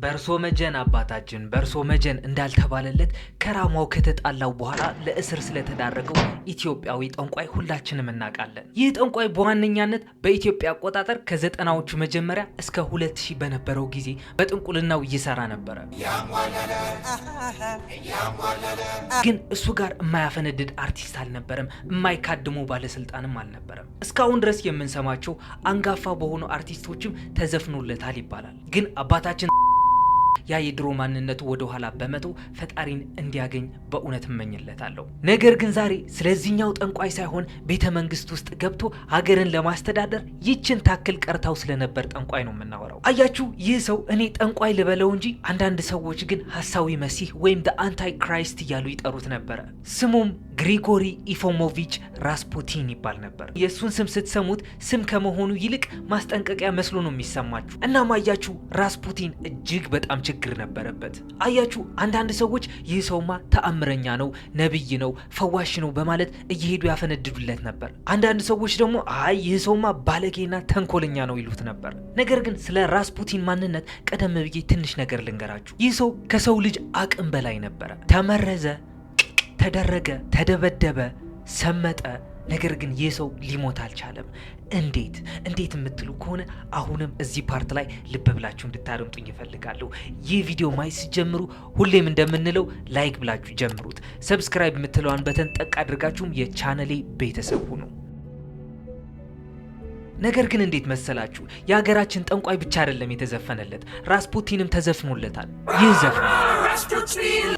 በርሶ መጀን አባታችን በርሶ መጀን እንዳልተባለለት ከራማው ከተጣላው በኋላ ለእስር ስለተዳረገው ኢትዮጵያዊ ጠንቋይ ሁላችንም እናውቃለን። ይህ ጠንቋይ በዋነኛነት በኢትዮጵያ አቆጣጠር ከ90ዎቹ መጀመሪያ እስከ 2000 በነበረው ጊዜ በጥንቁልናው ይሰራ ነበር። ግን እሱ ጋር የማያፈነድድ አርቲስት አልነበረም፣ የማይካድሙ ባለስልጣንም አልነበረም። እስካሁን ድረስ የምንሰማቸው አንጋፋ በሆኑ አርቲስቶችም ተዘፍኖለታል ይባላል። ግን አባታችን ያ የድሮ ማንነቱ ወደ ኋላ በመተው ፈጣሪን እንዲያገኝ በእውነት እመኝለታለሁ። ነገር ግን ዛሬ ስለዚህኛው ጠንቋይ ሳይሆን ቤተ መንግስት ውስጥ ገብቶ ሀገርን ለማስተዳደር ይችን ታክል ቀርታው ስለነበር ጠንቋይ ነው የምናወራው። አያችሁ፣ ይህ ሰው እኔ ጠንቋይ ልበለው እንጂ አንዳንድ ሰዎች ግን ሐሳዊ መሲህ ወይም ዘ አንታይ ክራይስት እያሉ ይጠሩት ነበረ። ስሙም ግሪጎሪ ኢፎሞቪች ራስፑቲን ይባል ነበር። የእሱን ስም ስትሰሙት ስም ከመሆኑ ይልቅ ማስጠንቀቂያ መስሎ ነው የሚሰማችሁ። እናም አያችሁ ራስፑቲን እጅግ በጣም ችግር ነበረበት። አያችሁ አንዳንድ ሰዎች ይህ ሰውማ ተአምረኛ ነው፣ ነብይ ነው፣ ፈዋሽ ነው በማለት እየሄዱ ያፈነድዱለት ነበር። አንዳንድ ሰዎች ደግሞ አይ ይህ ሰውማ ባለጌና ተንኮለኛ ነው ይሉት ነበር። ነገር ግን ስለ ራስፑቲን ማንነት ቀደም ብዬ ትንሽ ነገር ልንገራችሁ። ይህ ሰው ከሰው ልጅ አቅም በላይ ነበረ። ተመረዘ፣ ተደረገ፣ ተደበደበ፣ ሰመጠ። ነገር ግን ይህ ሰው ሊሞት አልቻለም። እንዴት የምትሉ ከሆነ አሁንም እዚህ ፓርት ላይ ልብ ብላችሁ እንድታደምጡኝ እፈልጋለሁ። ይህ ቪዲዮ ማየት ሲጀምሩ ሁሌም እንደምንለው ላይክ ብላችሁ ጀምሩት። ሰብስክራይብ የምትለዋን በተን ጠቅ አድርጋችሁም የቻነሌ ቤተሰብ ሁኑ። ነገር ግን እንዴት መሰላችሁ? የሀገራችን ጠንቋይ ብቻ አይደለም የተዘፈነለት፣ ራስፑቲንም ተዘፍኖለታል። ይህ ዘፈን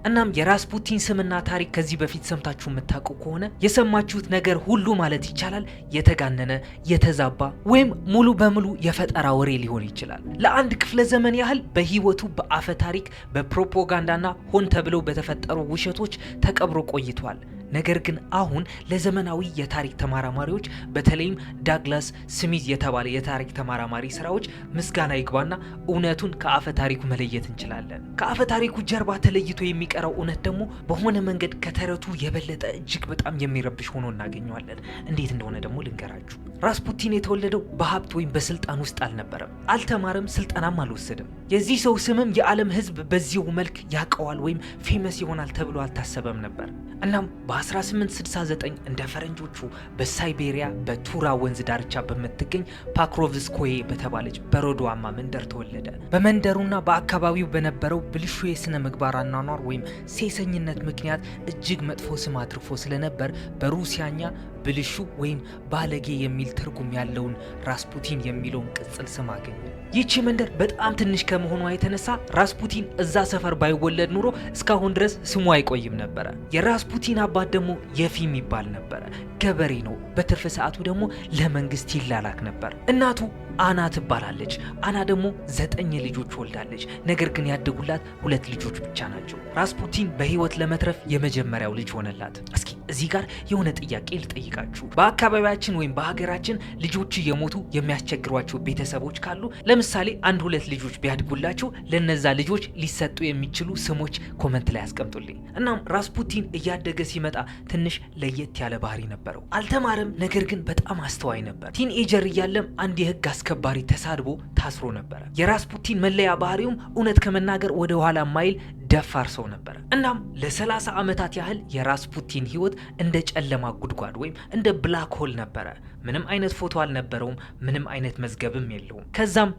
እናም የራስፑቲን ስምና ታሪክ ከዚህ በፊት ሰምታችሁ የምታውቁ ከሆነ የሰማችሁት ነገር ሁሉ ማለት ይቻላል የተጋነነ፣ የተዛባ ወይም ሙሉ በሙሉ የፈጠራ ወሬ ሊሆን ይችላል። ለአንድ ክፍለ ዘመን ያህል በህይወቱ በአፈ ታሪክ፣ በፕሮፓጋንዳና ሆን ተብለው በተፈጠሩ ውሸቶች ተቀብሮ ቆይቷል። ነገር ግን አሁን ለዘመናዊ የታሪክ ተመራማሪዎች በተለይም ዳግላስ ስሚዝ የተባለ የታሪክ ተመራማሪ ስራዎች ምስጋና ይግባና እውነቱን ከአፈ ታሪኩ መለየት እንችላለን። ከአፈ ታሪኩ ጀርባ ተለይቶ የሚቀረው እውነት ደግሞ በሆነ መንገድ ከተረቱ የበለጠ እጅግ በጣም የሚረብሽ ሆኖ እናገኘዋለን። እንዴት እንደሆነ ደግሞ ልንገራችሁ። ራስፑቲን የተወለደው በሀብት ወይም በስልጣን ውስጥ አልነበረም። አልተማረም፣ ስልጠናም አልወሰደም። የዚህ ሰው ስምም የዓለም ህዝብ በዚሁ መልክ ያውቀዋል ወይም ፌመስ ይሆናል ተብሎ አልታሰበም ነበር። እናም በ1869 እንደ ፈረንጆቹ በሳይቤሪያ በቱራ ወንዝ ዳርቻ በምትገኝ ፓክሮቭስኮዬ በተባለች በረዶማ መንደር ተወለደ። በመንደሩና በአካባቢው በነበረው ብልሹ የስነ ምግባር አኗኗር ወይም ሴሰኝነት ምክንያት እጅግ መጥፎ ስም አትርፎ ስለነበር በሩሲያኛ ብልሹ ወይም ባለጌ የሚል ትርጉም ያለውን ራስፑቲን የሚለውን ቅጽል ስም አገኘ። ይህቺ መንደር በጣም ትንሽ ከመሆኗ የተነሳ ራስፑቲን እዛ ሰፈር ባይወለድ ኑሮ እስካሁን ድረስ ስሙ አይቆይም ነበረ። የራስፑቲን አባት ደግሞ የፊም ይባል ነበረ። ገበሬ ነው። በትርፍ ሰዓቱ ደግሞ ለመንግስት ይላላክ ነበር። እናቱ አና ትባላለች። አና ደግሞ 9 ልጆች ወልዳለች። ነገር ግን ያደጉላት 2 ልጆች ብቻ ናቸው። ራስፑቲን በህይወት ለመትረፍ የመጀመሪያው ልጅ ሆነላት። እስኪ እዚህ ጋር የሆነ ጥያቄ ልጠይቃችሁ። በአካባቢያችን ወይም በሀገራችን ልጆች የሞቱ የሚያስቸግሯቸው ቤተሰቦች ካሉ ለምሳሌ 1-2 ልጆች ቢያድጉላቸው ለነዛ ልጆች ሊሰጡ የሚችሉ ስሞች ኮመንት ላይ አስቀምጡልኝ። እናም ራስፑቲን እያደገ ሲመጣ ትንሽ ለየት ያለ ባህሪ ነበረው። አልተማረም፣ ነገር ግን በጣም አስተዋይ ነበር። ቲንኤጀር እያለም አንድ የህግ አስከባሪ ተሳድቦ ታስሮ ነበረ። የራስፑቲን መለያ ባህሪውም እውነት ከመናገር ወደ ኋላ ማይል ደፋር ሰው ነበር። እናም ለ30 ዓመታት ያህል የራስፑቲን ህይወት እንደ ጨለማ ጉድጓድ ወይም እንደ ብላክ ሆል ነበረ። ምንም አይነት ፎቶ አልነበረውም፣ ምንም አይነት መዝገብም የለውም። ከዛም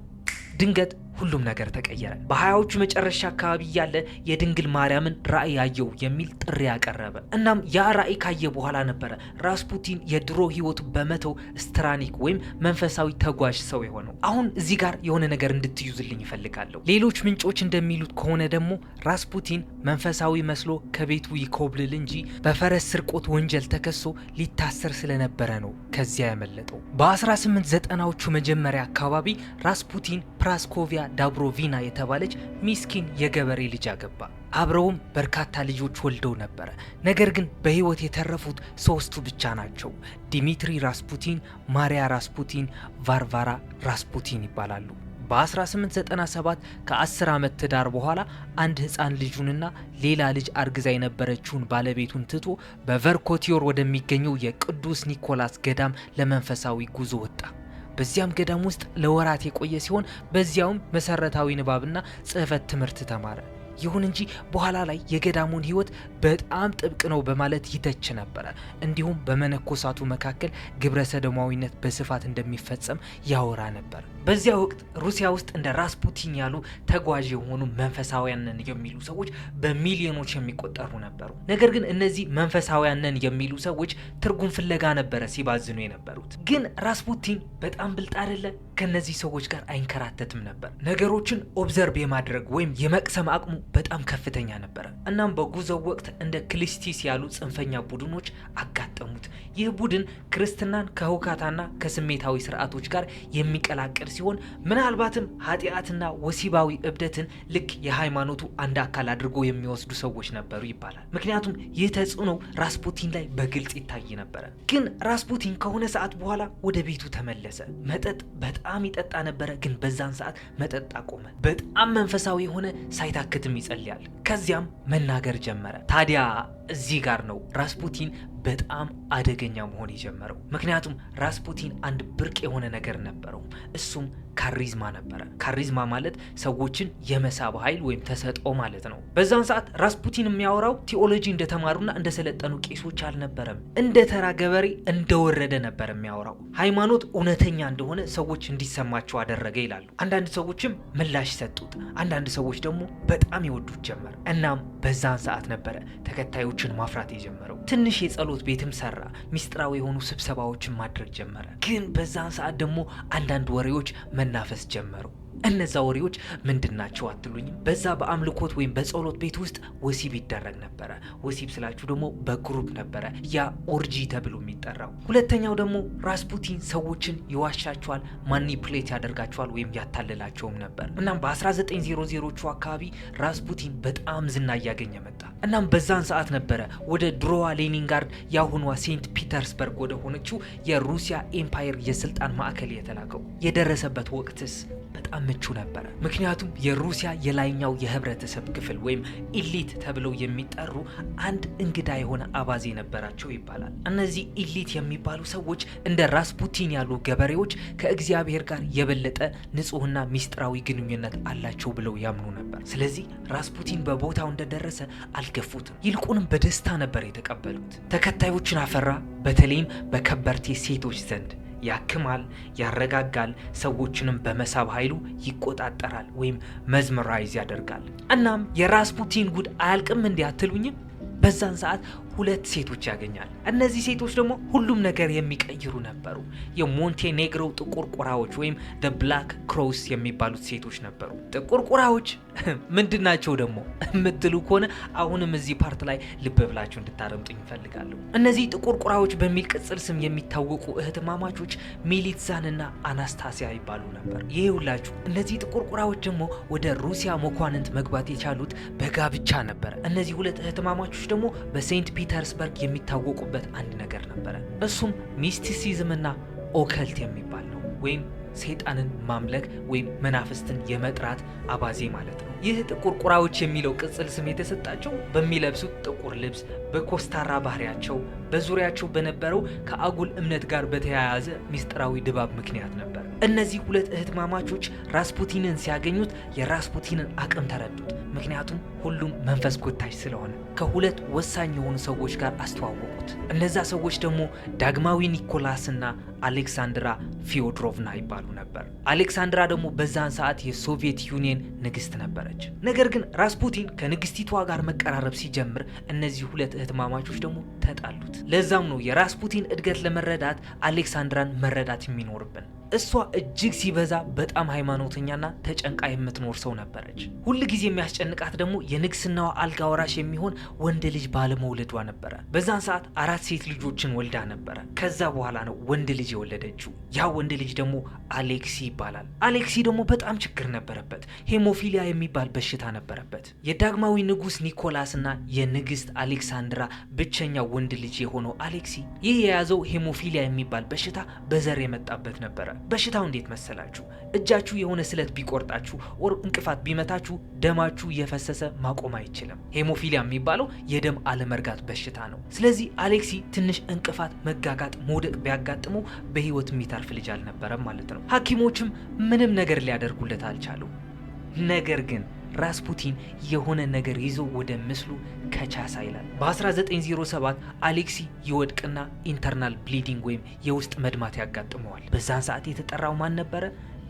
ድንገት ሁሉም ነገር ተቀየረ። በ20ዎቹ መጨረሻ አካባቢ ያለ የድንግል ማርያምን ራእይ ያየው የሚል ጥሪ ያቀረበ። እናም ያ ራእይ ካየ በኋላ ነበረ ራስፑቲን የድሮ ህይወቱ በመተው ስትራኒክ ወይም መንፈሳዊ ተጓዥ ሰው የሆነው። አሁን እዚህ ጋር የሆነ ነገር እንድትይዙልኝ ይፈልጋለሁ። ሌሎች ምንጮች እንደሚሉት ከሆነ ደግሞ ራስፑቲን መንፈሳዊ መስሎ ከቤቱ ይኮብልል እንጂ በፈረስ ስርቆት ወንጀል ተከሶ ሊታሰር ስለነበረ ነው ከዚያ ያመለጠው። በ1890ዎቹ መጀመሪያ አካባቢ ራስፑቲን ፕራስኮቪያ ዳብሮቪና የተባለች ሚስኪን የገበሬ ልጅ አገባ። አብረውም በርካታ ልጆች ወልደው ነበረ። ነገር ግን በህይወት የተረፉት 3ቱ ብቻ ናቸው። ዲሚትሪ ራስፑቲን፣ ማሪያ ራስፑቲን፣ ቫርቫራ ራስፑቲን ይባላሉ። በ1897 ከ10 ዓመት ትዳር በኋላ አንድ ህፃን ልጁንና ሌላ ልጅ አርግዛ የነበረችውን ባለቤቱን ትቶ በቨርኮቲዮር ወደሚገኘው የቅዱስ ኒኮላስ ገዳም ለመንፈሳዊ ጉዞ ወጣ። በዚያም ገዳም ውስጥ ለወራት የቆየ ሲሆን በዚያውም መሰረታዊ ንባብና ጽሕፈት ትምህርት ተማረ። ይሁን እንጂ በኋላ ላይ የገዳሙን ሕይወት በጣም ጥብቅ ነው በማለት ይተች ነበረ። እንዲሁም በመነኮሳቱ መካከል ግብረ ሰዶማዊነት በስፋት እንደሚፈጸም ያወራ ነበር። በዚያ ወቅት ሩሲያ ውስጥ እንደ ራስፑቲን ያሉ ተጓዥ የሆኑ መንፈሳውያን ነን የሚሉ ሰዎች በሚሊዮኖች የሚቆጠሩ ነበሩ። ነገር ግን እነዚህ መንፈሳውያን ነን የሚሉ ሰዎች ትርጉም ፍለጋ ነበረ ሲባዝኑ የነበሩት። ግን ራስፑቲን በጣም ብልጥ አይደለ? ከነዚህ ሰዎች ጋር አይንከራተትም ነበር። ነገሮችን ኦብዘርቭ የማድረግ ወይም የመቅሰም አቅሙ በጣም ከፍተኛ ነበረ። እናም በጉዞው ወቅት እንደ ክሊስቲስ ያሉ ጽንፈኛ ቡድኖች አጋጠሙት። ይህ ቡድን ክርስትናን ከሁካታና ከስሜታዊ ስርዓቶች ጋር የሚቀላቀል ሲሆን ምናልባትም ኃጢአትና ወሲባዊ እብደትን ልክ የሃይማኖቱ አንድ አካል አድርጎ የሚወስዱ ሰዎች ነበሩ ይባላል። ምክንያቱም ይህ ተጽዕኖ ራስፑቲን ላይ በግልጽ ይታይ ነበረ። ግን ራስፑቲን ከሆነ ሰዓት በኋላ ወደ ቤቱ ተመለሰ። መጠጥ በጣም ይጠጣ ነበረ። ግን በዛን ሰዓት መጠጥ አቆመ። በጣም መንፈሳዊ የሆነ ሳይታክትም ይጸልያል። ከዚያም መናገር ጀመረ። ታዲያ እዚህ ጋር ነው ራስፑቲን በጣም አደገኛ መሆን የጀመረው። ምክንያቱም ራስፑቲን አንድ ብርቅ የሆነ ነገር ነበረው። እሱም ካሪዝማ ነበረ። ካሪዝማ ማለት ሰዎችን የመሳብ ኃይል ወይም ተሰጥኦ ማለት ነው። በዛን ሰዓት ራስፑቲን የሚያወራው ቲኦሎጂ እንደተማሩና እንደሰለጠኑ ቄሶች አልነበረም። እንደ ተራ ገበሬ እንደወረደ ነበር የሚያወራው። ሃይማኖት እውነተኛ እንደሆነ ሰዎች እንዲሰማቸው አደረገ ይላሉ። አንዳንድ ሰዎችም ምላሽ ሰጡት፣ አንዳንድ ሰዎች ደግሞ በጣም ይወዱት ጀመር። እናም በዛን ሰዓት ነበረ ተከታዮችን ማፍራት የጀመረው። ትንሽ የጸሎት ቤትም ሰራ። ሚስጥራዊ የሆኑ ስብሰባዎችን ማድረግ ጀመረ። ግን በዛን ሰዓት ደግሞ አንዳንድ ወሬዎች መናፈስ ጀመሩ። እነዛ ወሬዎች ምንድናቸው አትሉኝም? በዛ በአምልኮት ወይም በጸሎት ቤት ውስጥ ወሲብ ይደረግ ነበረ። ወሲብ ስላችሁ ደግሞ በግሩፕ ነበረ፣ ያ ኦርጂ ተብሎ የሚጠራው። ሁለተኛው ደግሞ ራስፑቲን ሰዎችን ይዋሻቸዋል፣ ማኒፕሌት ያደርጋቸዋል ወይም ያታልላቸውም ነበር። እናም በ1900ዎቹ አካባቢ ራስፑቲን በጣም ዝና እያገኘ መጣ። እናም በዛን ሰዓት ነበረ ወደ ድሮዋ ሌኒንጋርድ የአሁኗ ሴንት ፒተርስበርግ ወደ ሆነችው የሩሲያ ኤምፓየር የስልጣን ማዕከል የተላከው። የደረሰበት ወቅትስ በጣም ምቹ ነበረ። ምክንያቱም የሩሲያ የላይኛው የህብረተሰብ ክፍል ወይም ኢሊት ተብለው የሚጠሩ አንድ እንግዳ የሆነ አባዜ ነበራቸው ይባላል። እነዚህ ኢሊት የሚባሉ ሰዎች እንደ ራስፑቲን ያሉ ገበሬዎች ከእግዚአብሔር ጋር የበለጠ ንጹህና ሚስጥራዊ ግንኙነት አላቸው ብለው ያምኑ ነበር። ስለዚህ ራስፑቲን በቦታው እንደደረሰ አልገፉትም፣ ይልቁንም በደስታ ነበር የተቀበሉት። ተከታዮችን አፈራ፣ በተለይም በከበርቴ ሴቶች ዘንድ ያክማል፣ ያረጋጋል፣ ሰዎችንም በመሳብ ኃይሉ ይቆጣጠራል ወይም መዝመራይዝ ያደርጋል። እናም የራስፑቲን ጉድ አያልቅም እንዲህ አትሉኝም? በዛን ሰዓት 2 ሴቶች ያገኛል። እነዚህ ሴቶች ደግሞ ሁሉም ነገር የሚቀይሩ ነበሩ። የሞንቴኔግሮ ጥቁር ቁራዎች ወይም the black crows የሚባሉት ሴቶች ነበሩ። ጥቁር ቁራዎች ምንድናቸው ደግሞ የምትሉ ከሆነ አሁንም እዚህ ፓርት ላይ ልብ ብላችሁ እንድታረምጡኝ እፈልጋለሁ። እነዚህ ጥቁር ቁራዎች በሚል ቅጽል ስም የሚታወቁ እህትማማቾች ሚሊትዛንና አናስታሲያ ይባሉ ነበር። ይሄ ሁላችሁ እነዚህ ጥቁር ቁራዎች ደግሞ ወደ ሩሲያ መኳንንት መግባት የቻሉት በጋብቻ ነበር። እነዚህ 2 እህትማማቾች ደግሞ በሴንት ፒተርስበርግ የሚታወቁበት አንድ ነገር ነበረ። እሱም ሚስቲሲዝምና ኦከልት የሚባል ነው ወይም ሰይጣንን ማምለክ ወይም መናፍስትን የመጥራት አባዜ ማለት ነው። ይህ ጥቁር ቁራዎች የሚለው ቅጽል ስም የተሰጣቸው በሚለብሱት ጥቁር ልብስ፣ በኮስታራ ባህሪያቸው፣ በዙሪያቸው በነበረው ከአጉል እምነት ጋር በተያያዘ ሚስጥራዊ ድባብ ምክንያት ነበር። እነዚህ 2 እህትማማቾች ራስፑቲንን ሲያገኙት የራስፑቲንን አቅም ተረዱት። ምክንያቱም ሁሉም መንፈስ ጎታች ስለሆነ ከ2 ወሳኝ የሆኑ ሰዎች ጋር አስተዋወቁት። እነዛ ሰዎች ደግሞ ዳግማዊ ኒኮላስና አሌክሳንድራ ፊዮድሮቭና ይባሉ ነበር። አሌክሳንድራ ደግሞ በዛን ሰዓት የሶቪየት ዩኒየን ንግስት ነበረች። ነገር ግን ራስፑቲን ከንግስቲቷ ጋር መቀራረብ ሲጀምር እነዚህ 2 እህትማማቾች ደግሞ ተጣሉት። ለዛም ነው የራስፑቲን እድገት ለመረዳት አሌክሳንድራን መረዳት የሚኖርብን። እሷ እጅግ ሲበዛ በጣም ሃይማኖተኛና ተጨንቃ የምትኖር ሰው ነበረች። ሁል ጊዜ የሚያስጨንቃት ደግሞ የንግስናዋ አልጋ ወራሽ የሚሆን ወንድ ልጅ ባለመውለዷ ነበረ። በዛን ሰዓት 4 ሴት ልጆችን ወልዳ ነበረ። ከዛ በኋላ ነው ወንድ ልጅ የወለደችው። ያ ወንድ ልጅ ደግሞ አሌክሲ ይባላል። አሌክሲ ደግሞ በጣም ችግር ነበረበት። ሄሞፊሊያ የሚባል በሽታ ነበረበት። የዳግማዊ ንጉስ ኒኮላስና የንግስት አሌክሳንድራ ብቸኛ ወንድ ልጅ የሆነው አሌክሲ ይህ የያዘው ሄሞፊሊያ የሚባል በሽታ በዘር የመጣበት ነበረ። በሽታው በሽታው እንዴት መሰላችሁ? እጃችሁ የሆነ ስለት ቢቆርጣችሁ ወር እንቅፋት ቢመታችሁ ደማችሁ እየፈሰሰ ማቆም አይችልም። ሄሞፊሊያ የሚባለው የደም አለመርጋት በሽታ ነው። ስለዚህ አሌክሲ ትንሽ እንቅፋት፣ መጋጋጥ፣ መውደቅ ቢያጋጥመው በህይወት የሚተርፍ ልጅ አልነበረም ማለት ነው። ሐኪሞችም ምንም ነገር ሊያደርጉለት አልቻሉም። ነገር ግን ራስፑቲን የሆነ ነገር ይዞ ወደ ምስሉ ከቻሳ ይላል። በ1907 አሌክሲ ይወድቅና ኢንተርናል ብሊዲንግ ወይም የውስጥ መድማት ያጋጥመዋል። በዛን ሰዓት የተጠራው ማን ነበረ?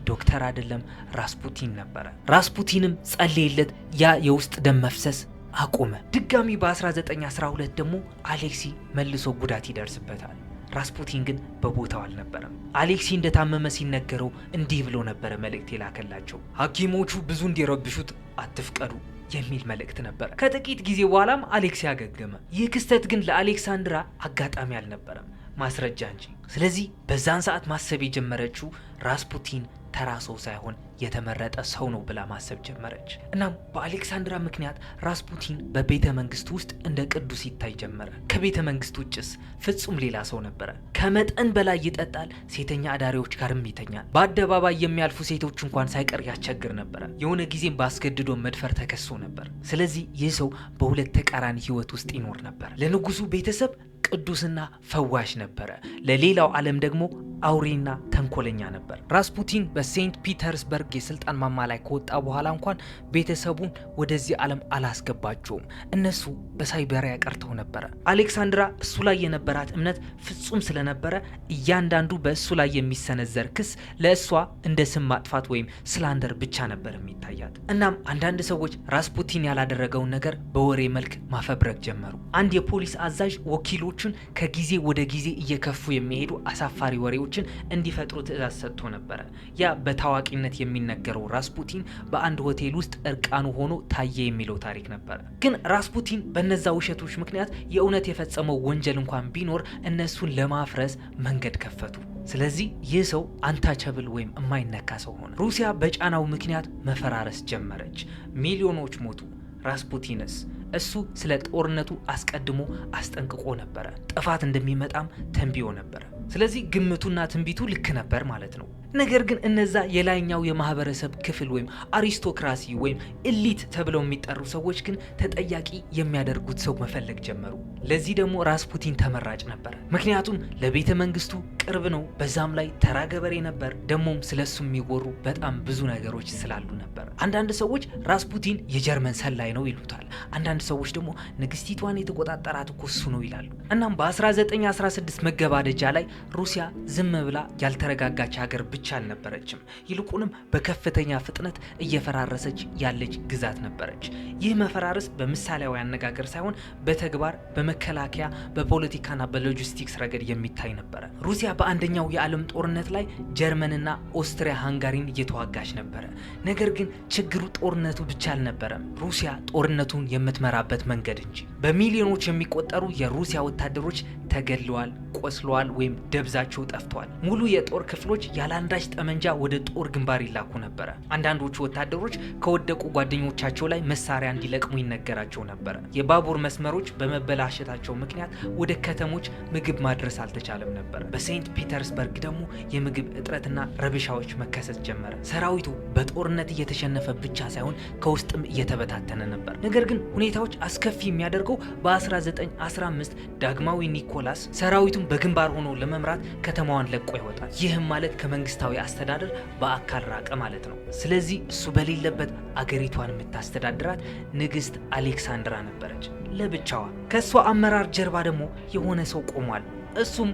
ዶክተር አይደለም፣ ራስፑቲን ነበረ። ራስፑቲንም ጸለየለት፣ ያ የውስጥ ደም መፍሰስ አቆመ። ድጋሚ በ1912 ደግሞ አሌክሲ መልሶ ጉዳት ይደርስበታል። ራስፑቲን ግን በቦታው አልነበረም። አሌክሲ እንደታመመ ሲነገረው እንዲህ ብሎ ነበረ መልእክት የላከላቸው። ሐኪሞቹ ብዙ እንዲረብሹት አትፍቀዱ የሚል መልእክት ነበረ። ከጥቂት ጊዜ በኋላም አሌክሲ አገገመ። ይህ ክስተት ግን ለአሌክሳንድራ አጋጣሚ አልነበረም፣ ማስረጃ እንጂ። ስለዚህ በዛን ሰዓት ማሰብ የጀመረችው ራስፑቲን ተራ ሰው ሳይሆን የተመረጠ ሰው ነው ብላ ማሰብ ጀመረች። እናም በአሌክሳንድራ ምክንያት ራስፑቲን በቤተ መንግስት ውስጥ እንደ ቅዱስ ይታይ ጀመረ። ከቤተ መንግስት ውጭስ ፍጹም ሌላ ሰው ነበረ። ከመጠን በላይ ይጠጣል፣ ሴተኛ አዳሪዎች ጋርም ይተኛል። በአደባባይ የሚያልፉ ሴቶች እንኳን ሳይቀር ያስቸግር ነበረ። የሆነ ጊዜም ባስገድዶ መድፈር ተከሶ ነበር። ስለዚህ ይህ ሰው በሁለት ተቃራኒ ህይወት ውስጥ ይኖር ነበር። ለንጉሱ ቤተሰብ ቅዱስና ፈዋሽ ነበረ፣ ለሌላው ዓለም ደግሞ አውሬና ተንኮለኛ ነበር። ራስፑቲን በሴንት ፒተርስበርግ የስልጣን ማማ ላይ ከወጣ በኋላ እንኳን ቤተሰቡን ወደዚህ ዓለም አላስገባቸውም። እነሱ በሳይቤሪያ ቀርተው ነበረ። አሌክሳንድራ እሱ ላይ የነበራት እምነት ፍጹም ስለነበረ እያንዳንዱ በእሱ ላይ የሚሰነዘር ክስ ለእሷ እንደ ስም ማጥፋት ወይም ስላንደር ብቻ ነበር የሚታያት። እናም አንዳንድ ሰዎች ራስፑቲን ያላደረገውን ነገር በወሬ መልክ ማፈብረክ ጀመሩ። አንድ የፖሊስ አዛዥ ወኪሎቹን ከጊዜ ወደ ጊዜ እየከፉ የሚሄዱ አሳፋሪ ወሬዎችን እንዲፈጥሩ ትዕዛዝ ሰጥቶ ነበረ። ያ በታዋቂነት የሚነገረው ራስፑቲን በአንድ ሆቴል ውስጥ እርቃኑ ሆኖ ታየ የሚለው ታሪክ ነበረ። ግን ራስፑቲን በነዛ ውሸቶች ምክንያት የእውነት የፈጸመው ወንጀል እንኳን ቢኖር እነሱን ለማፍረስ መንገድ ከፈቱ። ስለዚህ ይህ ሰው አንታቸብል ወይም የማይነካ ሰው ሆነ። ሩሲያ በጫናው ምክንያት መፈራረስ ጀመረች። ሚሊዮኖች ሞቱ። ራስፑቲንስ እሱ ስለ ጦርነቱ አስቀድሞ አስጠንቅቆ ነበረ። ጥፋት እንደሚመጣም ተንብዮ ነበረ። ስለዚህ ግምቱና ትንቢቱ ልክ ነበር ማለት ነው። ነገር ግን እነዛ የላይኛው የማህበረሰብ ክፍል ወይም አሪስቶክራሲ ወይም ኤሊት ተብለው የሚጠሩ ሰዎች ግን ተጠያቂ የሚያደርጉት ሰው መፈለግ ጀመሩ። ለዚህ ደግሞ ራስፑቲን ተመራጭ ነበር። ምክንያቱም ለቤተ መንግስቱ ቅርብ ነው፣ በዛም ላይ ተራ ገበሬ ነበር። ደግሞም ስለሱ የሚወሩ በጣም ብዙ ነገሮች ስላሉ ነበር። አንዳንድ ሰዎች ራስፑቲን የጀርመን ሰላይ ነው ይሉታል። አንዳንድ ሰዎች ደግሞ ንግስቲቷን የተቆጣጠራት እኮ እሱ ነው ይላሉ። እናም በ1916 መገባደጃ ላይ ሩሲያ ዝም ብላ ያልተረጋጋች ሀገር ብቻ አልነበረችም። ይልቁንም በከፍተኛ ፍጥነት እየፈራረሰች ያለች ግዛት ነበረች። ይህ መፈራረስ በምሳሌያዊ አነጋገር ሳይሆን በተግባር በመከላከያ በፖለቲካና በሎጂስቲክስ ረገድ የሚታይ ነበረ። ሩሲያ በአንደኛው የዓለም ጦርነት ላይ ጀርመንና ኦስትሪያ ሃንጋሪን እየተዋጋች ነበረ። ነገር ግን ችግሩ ጦርነቱ ብቻ አልነበረም፣ ሩሲያ ጦርነቱን የምትመራበት መንገድ እንጂ። በሚሊዮኖች የሚቆጠሩ የሩሲያ ወታደሮች ተገድለዋል፣ ቆስለዋል ወይም ደብዛቸው ጠፍተዋል። ሙሉ የጦር ክፍሎች ያለአንዳች ጠመንጃ ወደ ጦር ግንባር ይላኩ ነበረ። አንዳንዶቹ ወታደሮች ከወደቁ ጓደኞቻቸው ላይ መሳሪያ እንዲለቅሙ ይነገራቸው ነበረ። የባቡር መስመሮች በመበላሸታቸው ምክንያት ወደ ከተሞች ምግብ ማድረስ አልተቻለም ነበረ። በሴንት ፒተርስበርግ ደግሞ የምግብ እጥረትና ረብሻዎች መከሰት ጀመረ። ሰራዊቱ በጦርነት እየተሸነፈ ብቻ ሳይሆን ከውስጥም እየተበታተነ ነበር። ነገር ግን ሁኔታዎች አስከፊ የሚያደርገው በ1915 ዳግማዊ ኒኮላስ ሰራዊቱን በግንባር ሆኖ ለመምራት ከተማዋን ለቆ ይወጣል። ይህም ማለት ከመንግስታዊ አስተዳደር በአካል ራቀ ማለት ነው። ስለዚህ እሱ በሌለበት አገሪቷን የምታስተዳድራት ንግስት አሌክሳንድራ ነበረች ለብቻዋ። ከእሷ አመራር ጀርባ ደግሞ የሆነ ሰው ቆሟል። እሱም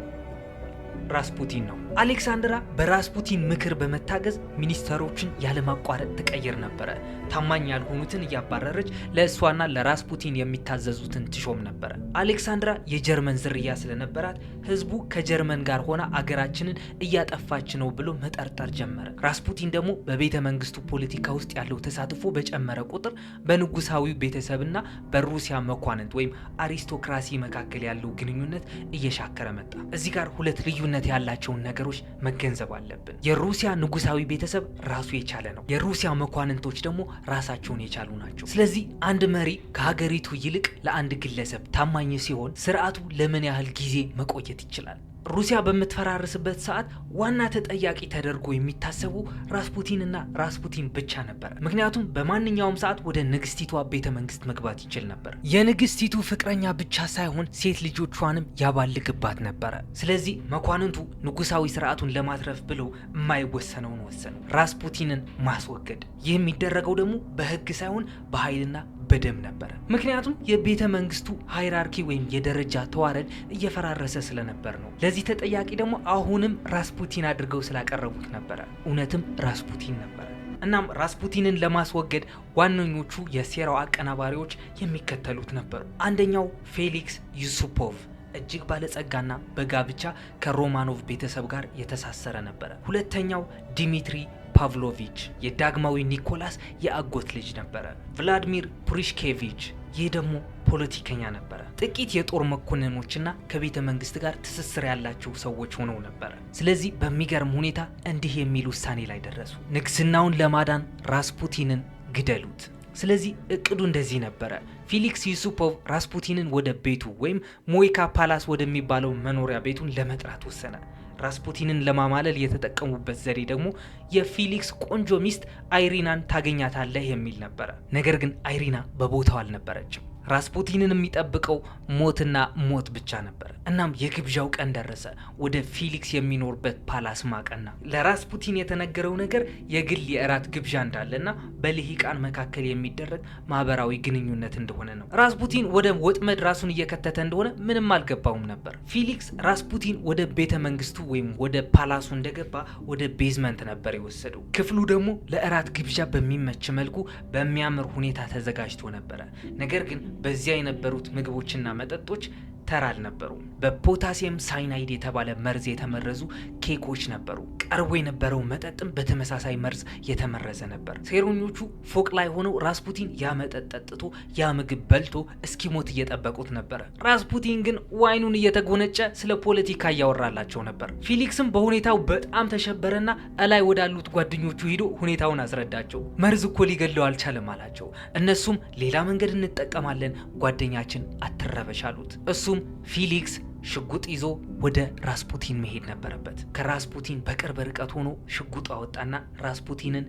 ራስፑቲን ነው። አሌክሳንድራ በራስፑቲን ምክር በመታገዝ ሚኒስተሮችን ያለማቋረጥ ትቀይር ነበረ። ታማኝ ያልሆኑትን እያባረረች ለእሷና ለራስፑቲን የሚታዘዙትን ትሾም ነበረ። አሌክሳንድራ የጀርመን ዝርያ ስለነበራት ህዝቡ ከጀርመን ጋር ሆና አገራችንን እያጠፋች ነው ብሎ መጠርጠር ጀመረ። ራስፑቲን ደግሞ በቤተ መንግስቱ ፖለቲካ ውስጥ ያለው ተሳትፎ በጨመረ ቁጥር በንጉሳዊ ቤተሰብና በሩሲያ መኳንንት ወይም አሪስቶክራሲ መካከል ያለው ግንኙነት እየሻከረ መጣ። እዚህ ጋር ሁለት ልዩነት ያላቸውን ነገሮች መገንዘብ አለብን። የሩሲያ ንጉሳዊ ቤተሰብ ራሱ የቻለ ነው። የሩሲያ መኳንንቶች ደግሞ ራሳቸውን የቻሉ ናቸው። ስለዚህ አንድ መሪ ከሀገሪቱ ይልቅ ለአንድ ግለሰብ ታማኝ ሲሆን ስርዓቱ ለምን ያህል ጊዜ መቆየት ይችላል? ሩሲያ በምትፈራርስበት ሰዓት ዋና ተጠያቂ ተደርጎ የሚታሰቡ ራስፑቲንና ራስፑቲን ብቻ ነበር። ምክንያቱም በማንኛውም ሰዓት ወደ ንግስቲቷ ቤተ መንግስት መግባት ይችል ነበር። የንግስቲቱ ፍቅረኛ ብቻ ሳይሆን ሴት ልጆቿንም ያባልግባት ነበረ። ስለዚህ መኳንንቱ ንጉሳዊ ስርዓቱን ለማትረፍ ብለው የማይወሰነውን ወሰኑ፣ ራስፑቲንን ማስወገድ። ይህ የሚደረገው ደግሞ በህግ ሳይሆን በኃይልና በደም ነበር። ምክንያቱም የቤተ መንግስቱ ሃይራርኪ ወይም የደረጃ ተዋረድ እየፈራረሰ ስለነበር ነው። ለዚህ ተጠያቂ ደግሞ አሁንም ራስፑቲን አድርገው ስላቀረቡት ነበረ። እውነትም ራስፑቲን ነበር። እናም ራስፑቲንን ለማስወገድ ዋነኞቹ የሴራው አቀናባሪዎች የሚከተሉት ነበሩ። አንደኛው ፌሊክስ ዩሱፖቭ እጅግ ባለጸጋና በጋብቻ ከሮማኖቭ ቤተሰብ ጋር የተሳሰረ ነበረ። ሁለተኛው ዲሚትሪ ፓቭሎቪች የዳግማዊ ኒኮላስ የአጎት ልጅ ነበረ። ቭላድሚር ፑሪሽኬቪች ይህ ደግሞ ፖለቲከኛ ነበረ። ጥቂት የጦር መኮንኖችና ከቤተ መንግስት ጋር ትስስር ያላቸው ሰዎች ሆነው ነበረ። ስለዚህ በሚገርም ሁኔታ እንዲህ የሚል ውሳኔ ላይ ደረሱ። ንግስናውን ለማዳን ራስፑቲንን ግደሉት። ስለዚህ እቅዱ እንደዚህ ነበረ። ፌሊክስ ዩሱፖቭ ራስፑቲንን ወደ ቤቱ ወይም ሞይካ ፓላስ ወደሚባለው መኖሪያ ቤቱን ለመጥራት ወሰነ። ራስፑቲንን ለማማለል የተጠቀሙበት ዘዴ ደግሞ የፌሊክስ ቆንጆ ሚስት አይሪናን ታገኛታለህ የሚል ነበረ። ነገር ግን አይሪና በቦታው አልነበረችም። ራስፑቲንን የሚጠብቀው ሞትና ሞት ብቻ ነበር። እናም የግብዣው ቀን ደረሰ። ወደ ፌሊክስ የሚኖርበት ፓላስ ማቀና። ለራስፑቲን የተነገረው ነገር የግል የእራት ግብዣ እንዳለና በልሂቃን መካከል የሚደረግ ማህበራዊ ግንኙነት እንደሆነ ነው። ራስፑቲን ወደ ወጥመድ ራሱን እየከተተ እንደሆነ ምንም አልገባውም ነበር። ፌሊክስ ራስፑቲን ወደ ቤተ መንግስቱ ወይም ወደ ፓላሱ እንደገባ ወደ ቤዝመንት ነበር የወሰደው። ክፍሉ ደግሞ ለእራት ግብዣ በሚመች መልኩ በሚያምር ሁኔታ ተዘጋጅቶ ነበረ። ነገር ግን በዚያ የነበሩት ምግቦችና መጠጦች ተራ አልነበሩም። በፖታሲየም ሳይናይድ የተባለ መርዝ የተመረዙ ኬኮች ነበሩ። ቀርቦ የነበረው መጠጥም በተመሳሳይ መርዝ የተመረዘ ነበር። ሴረኞቹ ፎቅ ላይ ሆነው ራስፑቲን ያ መጠጥ ጠጥቶ ያ ምግብ በልቶ እስኪሞት እየጠበቁት ነበረ። ራስፑቲን ግን ዋይኑን እየተጎነጨ ስለ ፖለቲካ እያወራላቸው ነበር። ፌሊክስም በሁኔታው በጣም ተሸበረና እላይ ወዳሉት ጓደኞቹ ሄዶ ሁኔታውን አስረዳቸው። መርዝ እኮ ሊገለው አልቻለም አላቸው። እነሱም ሌላ መንገድ እንጠቀማለን፣ ጓደኛችን አትረበሽ አሉት። እሱም ፌሊክስ ሽጉጥ ይዞ ወደ ራስፑቲን መሄድ ነበረበት። ከራስፑቲን በቅርብ ርቀት ሆኖ ሽጉጥ አወጣና ራስፑቲንን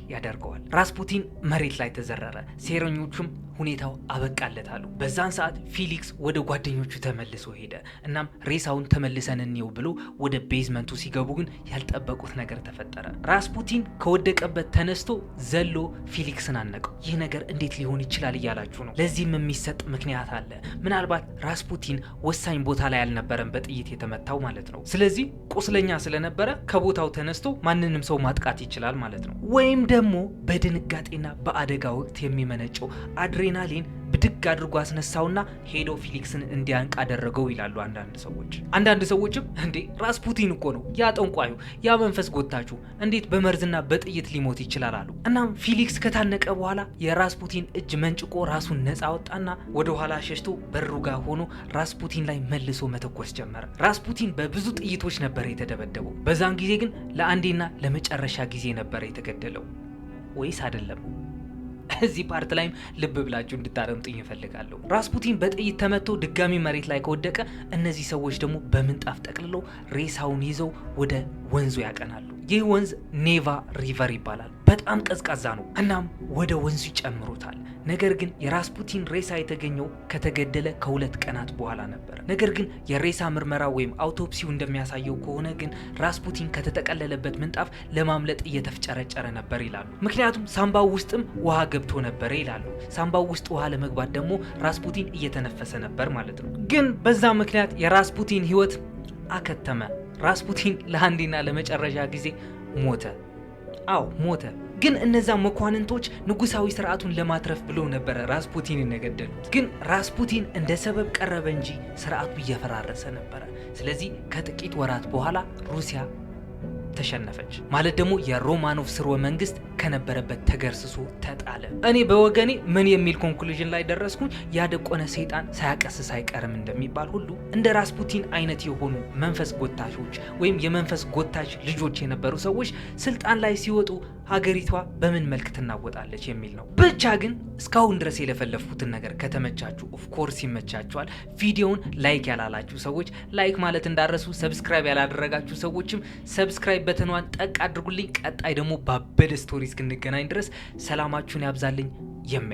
ያደርገዋል። ራስፑቲን መሬት ላይ ተዘረረ። ሴረኞቹም ሁኔታው አበቃለታሉ። በዛን ሰዓት ፌሊክስ ወደ ጓደኞቹ ተመልሶ ሄደ። እናም ሬሳውን ተመልሰን እንየው ብሎ ወደ ቤዝመንቱ ሲገቡ ግን ያልጠበቁት ነገር ተፈጠረ። ራስፑቲን ከወደቀበት ተነስቶ ዘሎ ፌሊክስን አነቀው። ይህ ነገር እንዴት ሊሆን ይችላል እያላችሁ ነው። ለዚህም የሚሰጥ ምክንያት አለ። ምናልባት ራስፑቲን ወሳኝ ቦታ ላይ አልነበረም በጥይት የተመታው ማለት ነው። ስለዚህ ቁስለኛ ስለነበረ ከቦታው ተነስቶ ማንንም ሰው ማጥቃት ይችላል ማለት ነው። ወይም ደግሞ በድንጋጤና በአደጋ ወቅት የሚመነጨው አድሬናሊን ብድግ አድርጎ አስነሳውና ሄዶ ፌሊክስን እንዲያንቅ አደረገው ይላሉ አንዳንድ ሰዎችም እንዴ ራስፑቲን እኮ ነው ያ ጠንቋዩ ያ መንፈስ ጎታቹ እንዴት በመርዝና በጥይት ሊሞት ይችላል አሉ። እናም ፌሊክስ ከታነቀ በኋላ የራስፑቲን እጅ መንጭቆ ራሱን ነፃ አወጣና ወደ ኋላ ሸሽቶ በሩ ጋር ሆኖ ራስፑቲን ላይ መልሶ መተኮስ ጀመረ። ራስፑቲን በብዙ ጥይቶች ነበር የተደበደበው። በዛን ጊዜ ግን ለአንዴና ለመጨረሻ ጊዜ ነበር የተገደለው። ወይስ አይደለም? እዚህ ፓርት ላይም ልብ ብላችሁ እንድታረምጡኝ እፈልጋለሁ። ራስፑቲን በጥይት ተመቶ ድጋሚ መሬት ላይ ከወደቀ እነዚህ ሰዎች ደግሞ በምንጣፍ ጠቅልለው ሬሳውን ይዘው ወደ ወንዙ ያቀናሉ። ይህ ወንዝ ኔቫ ሪቨር ይባላል። በጣም ቀዝቃዛ ነው። እናም ወደ ወንዙ ይጨምሩታል። ነገር ግን የራስፑቲን ሬሳ የተገኘው ከተገደለ ከ2 ቀናት በኋላ ነበር። ነገር ግን የሬሳ ምርመራ ወይም አውቶፕሲው እንደሚያሳየው ከሆነ ግን ራስፑቲን ከተጠቀለለበት ምንጣፍ ለማምለጥ እየተፍጨረጨረ ነበር ይላሉ። ምክንያቱም ሳምባው ውስጥም ውሃ ገብቶ ነበር ይላሉ። ሳምባው ውስጥ ውሃ ለመግባት ደግሞ ራስፑቲን እየተነፈሰ ነበር ማለት ነው። ግን በዛ ምክንያት የራስፑቲን ህይወት አከተመ። ራስፑቲን ለአንዴና ለመጨረሻ ጊዜ ሞተ። አዎ ሞተ። ግን እነዛ መኳንንቶች ንጉሳዊ ስርዓቱን ለማትረፍ ብለው ነበር ራስፑቲንን የገደሉት። ግን ራስፑቲን እንደ ሰበብ ቀረበ እንጂ ስርዓቱ እየፈራረሰ ነበር። ስለዚህ ከጥቂት ወራት በኋላ ሩሲያ ተሸነፈች። ማለት ደግሞ የሮማኖቭ ስርወ መንግስት ከነበረበት ተገርስሶ ተጣለ። እኔ በወገኔ ምን የሚል ኮንክሉዥን ላይ ደረስኩኝ? ያደቆነ ሰይጣን ሳያቀስስ አይቀርም እንደሚባል ሁሉ እንደ ራስፑቲን አይነት የሆኑ መንፈስ ጎታቾች ወይም የመንፈስ ጎታች ልጆች የነበሩ ሰዎች ስልጣን ላይ ሲወጡ ሀገሪቷ በምን መልክ ትናወጣለች የሚል ነው። ብቻ ግን እስካሁን ድረስ የለፈለፍኩትን ነገር ከተመቻችሁ ኦፍ ኮርስ ይመቻችኋል። ቪዲዮውን ላይክ ያላላችሁ ሰዎች ላይክ ማለት እንዳረሱ፣ ሰብስክራይብ ያላደረጋችሁ ሰዎችም ሰብስክራይብ በተኗን ጠቅ አድርጉልኝ። ቀጣይ ደግሞ ባበደ ስቶሪ እስክንገናኝ ድረስ ሰላማችሁን ያብዛልኝ። የሜ